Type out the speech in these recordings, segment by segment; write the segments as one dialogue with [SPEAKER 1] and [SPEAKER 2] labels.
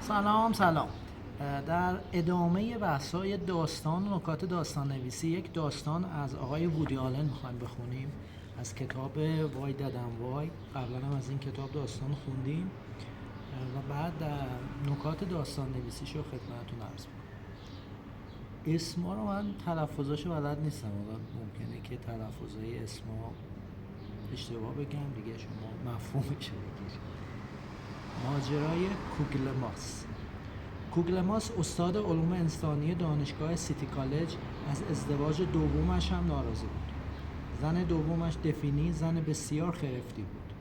[SPEAKER 1] سلام. در ادامه بحث‌های داستان و نکات داستان نویسی، یک داستان از آقای وودی آلن میخوایم بخونیم از کتاب وای ددم وای. قبلا هم از این کتاب داستان خوندیم و بعد نکات داستان نویسیشو خدمتتون عرض میکنم. اسما رو من تلفظاشو بلد نیستم، ممکنه که تلفظهای اسما اشتباه بگم دیگه، شما مفهومش بگیرید. ماجرای کوگلماس. کوگلماس استاد علوم انسانی دانشگاه سیتی کالج از ازدواج دومش هم ناراضی بود. زن دومش دفینی زن بسیار خرفتی بود.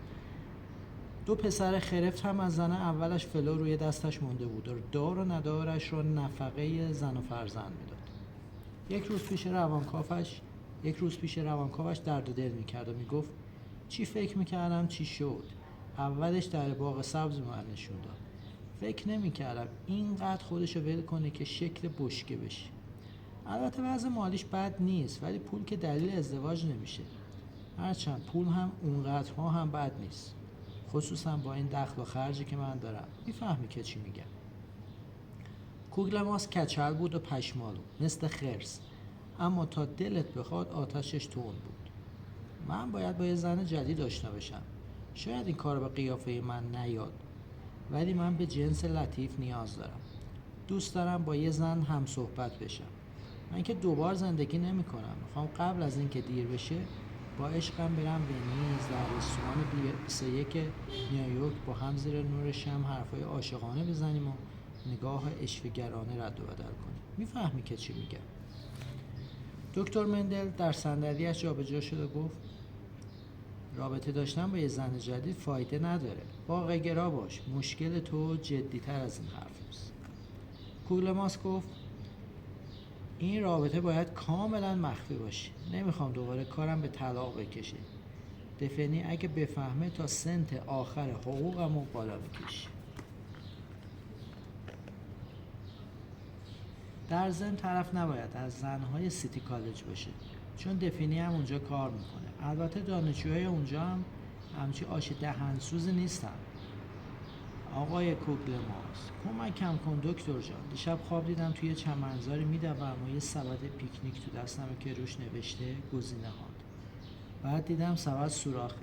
[SPEAKER 1] دو پسر خرفت هم از زن اولش فلو روی دستش مونده بود و دار و ندارش را نفقه زن و فرزند میداد. یک روز پیش روانکاوش درد و دل میکرد و میگفت چی فکر میکردم چی شد. اولش در باغ سبز من نشون داد. فکر نمی‌کردم اینقدر خودشو ول کنه که شکل بشکه بشه. البته وضع مالیش بد نیست، ولی پول که دلیل ازدواج نمیشه. هرچند پول هم اونقدرها هم بد نیست، خصوصا با این دخل و خرجی که من دارم. میفهمی که چی میگم؟ کوگلماس کچل بود و پشمالو مثل خرس، اما تا دلت بخواد آتشش تند بود. من باید با یه زن جدید آشنا بشم. شاید این کار به قیافه من نیاد، ولی من به جنس لطیف نیاز دارم. دوست دارم با یه زن هم صحبت بشم. من که دوبار زندگی نمی کنم. میخوام قبل از اینکه دیر بشه با عشقم برم ونیز، در رستوران 21 نیویورک با هم زیر نور شمع حرفای عاشقانه بزنیم و نگاه عشوه‌گرانه رد و بدل کنیم. میفهمی که چی میگم؟ دکتر مندل در صندلی‌اش جابجا شد و گفت رابطه داشتن با یه زن جدید فایده نداره. واقع گرا باش. مشکل تو جدی‌تر از این حرف است. کوگلماس گفت این رابطه باید کاملا مخفی باشه. نمیخوام دوباره کارم به طلاق بکشه. دفنی اگه بفهمه تا سنت آخر حقوقمو بالا میکشه. در ضمن طرف نباید از زنهای سیتی کالج باشه، چون دفینی هم اونجا کار میکنه. البته دانشجوهای اونجا هم همچی آش دهنسوز نیستن. آقای کوگلماس کمکم کن دکتر جان. دیشب خواب دیدم توی چمنزاری میدوم و یه سبد پیکنیک تو دستمه که روش نوشته گزینه‌هات. بعد دیدم سبد سوراخه.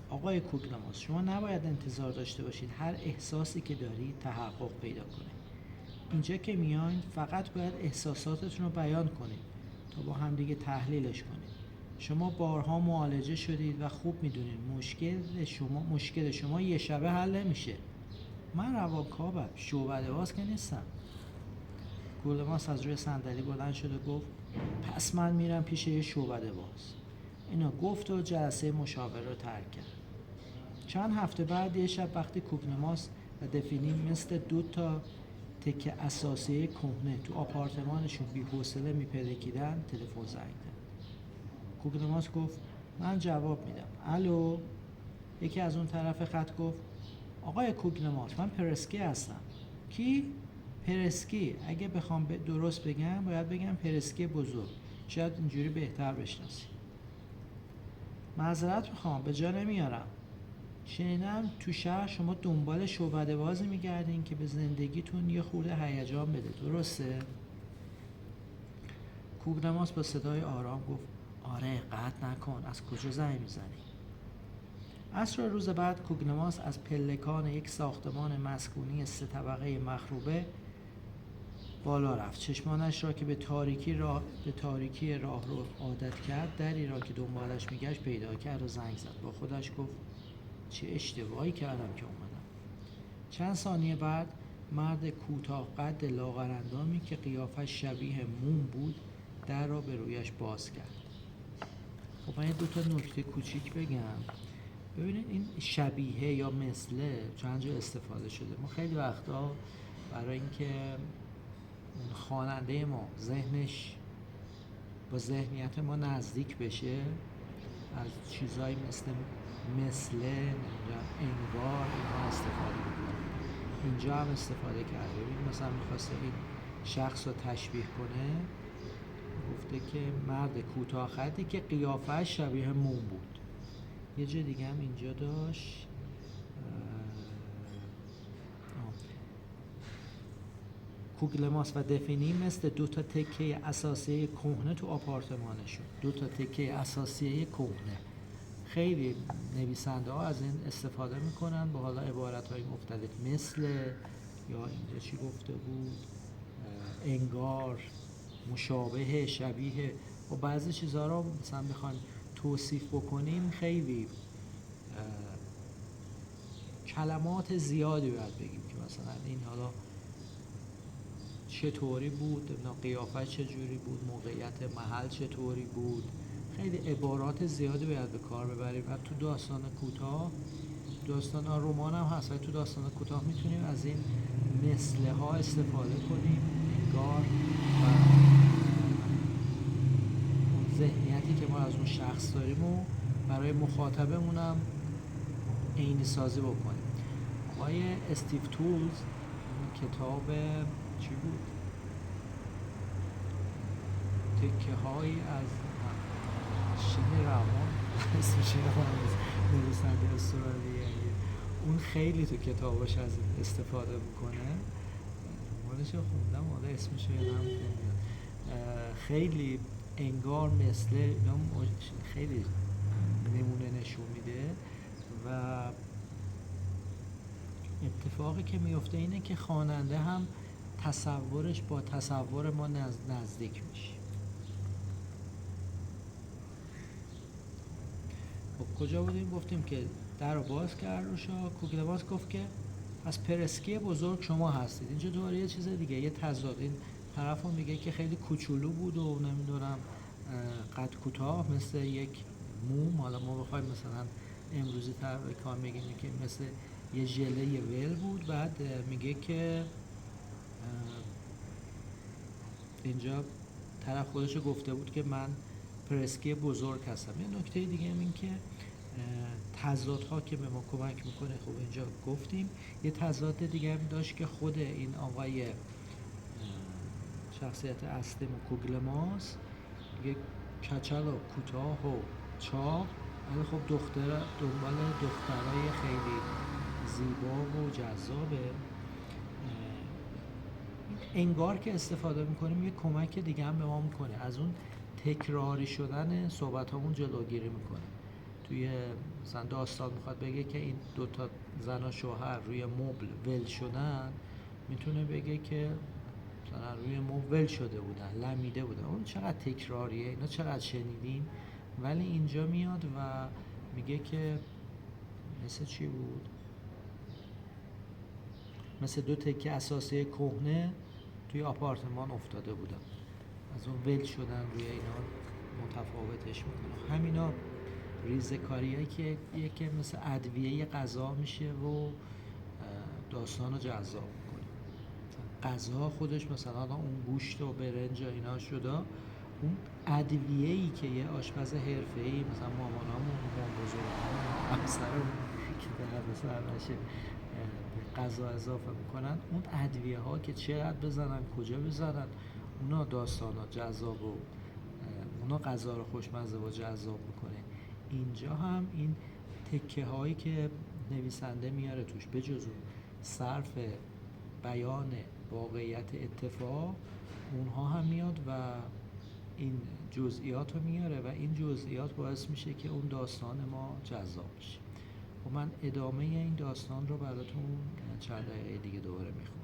[SPEAKER 1] آقای کوگلماس شما نباید انتظار داشته باشید هر احساسی که دارید تحقق پیدا کنه. اینجا که میاین فقط باید احساساتتون رو بیان کنید تا با همدیگه تحلیلش کنید. شما بارها معالجه شدید و خوب میدونید مشکل شما یه شبه حل نمیشه. من روانکاوم، شعبده‌باز که نیستم. کوگلماس از روی صندلی بلند شد و گفت پس من میرم پیش یه شعبده‌باز. اینا گفت و جلسه مشاوره رو ترک کرد. چند هفته بعد یه شب وقتی کوگلماس و دفینی مثل دو تا تکه اساسیه کهنه تو آپارتمانشون بی‌حوصله میپلکیدن، تلفن زنگ زد. کوگلماس گفت من جواب میدم. الو؟ یکی از اون طرف خط گفت آقای کوگلماس من پرسکی هستم. کی؟ پرسکی. اگه بخوام درست بگم باید بگم پرسکی بزرگ. شاید اینجوری بهتر بشناسی. معذرت میخوام به جا نمیارم. شنیدم تو شهر شما دنبال شعبده‌بازی میگردین که به زندگیتون یه خورده هیجان بده، درسته؟ کوگلماس با صدای آرام گفت آره قطع نکن. از کجا زنگ میزنی؟ عصر روز بعد کوگلماس از پلکان یک ساختمان مسکونی 3 طبقه مخروبه بالا رفت. چشمانش را که به تاریکی راه رو عادت کرد، دری را که دنبالش میگشت پیدا کرد و زنگ زد. با خودش گفت چه اشتباهی کردم که اومدم. چند ثانیه بعد مرد کوتاه قد لاغرندامی که قیافش شبیه موم بود در را به رویش باز کرد. خب من 2 تا نکته کوچیک بگم. ببینید این شبیه یا مثله چند جا استفاده شده. ما خیلی وقتا برای اینکه خواننده ما ذهنش با ذهنیت ما نزدیک بشه از چیزایی مثل انگار اینها استفاده میکنه. اینجا هم استفاده کرده. ببین مثلا میخواسته این شخص رو تشبیه کنه، گفته که مرد کوتاه قدی که قیافه‌اش شبیه موم بود. یه جا دیگه هم اینجا داشت کوگلماس و دفینی مثل دو تا تکه اساسی کهنه تو آپارتمانشون، دو تا تکه اساسی کهنه. خیلی نویسنده ها از این استفاده میکنن با حالا عبارت های مختلف، مثل، یا اینجا چی گفته بود، انگار، مشابه، شبیه. و بعضی چیزها رو مثلا بخوایم توصیف بکنیم خیلی کلمات زیادی باید بگیم که مثلا این حالا چطوری بود، قیافه چجوری بود، موقعیت محل چطوری بود. خیلی عبارات زیادی باید به کار ببریم. و تو داستان کوتاه، داستان رمان هم هست، ولی تو داستان کوتاه میتونیم از این مثله ها استفاده کنیم، انگار، و اون ذهنیتی که ما از اون شخص داریم و برای مخاطبمون هم عینی سازی بکنیم. آقای استیو تولز کتاب چی بود؟ تکه هایی از شین روان اسمش نویسنده استرالیایی، اون خیلی تو کتاباش از این استفاده میکنه. مالش خوندم، حالا اسمش یادم نمیاد. خیلی انگار مثل اینا خیلی نمونه نشون میده. و اتفاقی که میفته اینه که خواننده هم تصورش با تصور ما نزدیک میشه. خب کجا بودیم؟ گفتیم که در رو باز کرد روشا. کوگلماس گفت که پس پرسکی بزرگ شما هستید. اینجا دوباره یه چیز دیگه، یه تضاد. این طرف هم میگه که خیلی کوچولو بود و نمیدونم قد کوتاه مثل یک موم. حالا ما بخوایم مثلا امروزی تر به کار میگیم که مثل یه ژله ول بود. بعد میگه که اینجا طرف خودشو گفته بود که من پرسکی بزرگ هستم. یه نکته دیگه این که تضادها که به ما کمک میکنه، خب اینجا گفتیم. یه تضاد دیگه هم داشت که خود این آقای شخصیت اصلی کوگلماس یه کچل و کوتاه و چاق، ولی خب دنبال دخترای خیلی زیبا و جذابه. انگار که استفاده میکنیم یه کمک دیگه هم به ما میکنه، از اون تکراری شدن صحبت همون جلوگیری میکنه. توی مثلا داستان میخواد بگه که این دوتا زن و شوهر روی مبل ول شدن، میتونه بگه که مثلا روی مبل ول شده بودن، لمیده بودن. اون چقدر تکراریه، اینا چقدر شنیدیم. ولی اینجا میاد و میگه که مثل چی بود؟ مثل دو تکه اساسی کهنه توی آپارتمان افتاده بودن، از اون ول شدن روی اینا متفاوتش میکنه. همینا ریزکاریایی که یکی مثل ادویه غذا میشه و داستان رو جذاب میکنه. غذا خودش مثلا اون گوشت و برنج و اینا شده، اون ادویه‌ای که یه آشپز حرفه‌ای مثلا مامانامون، بزرگامون، همسرمون که در سر نشه غذا اضافه میکنن، اون ادویه ها که چقدر بزنن، کجا بزنن، اونا داستان ها جذاب و اونا غذا رو خوشمزه و جذاب میکنه. اینجا هم این تکه هایی که نویسنده میاره توش، به جز اون صرف بیان واقعیت اتفاق، اونها هم میاد و این جزئیات رو میاره و این جزئیات باعث میشه که اون داستان ما جذاب بشه. و من ادامه این داستان رو براتون چند دقیقه دیگه دوباره میخونم.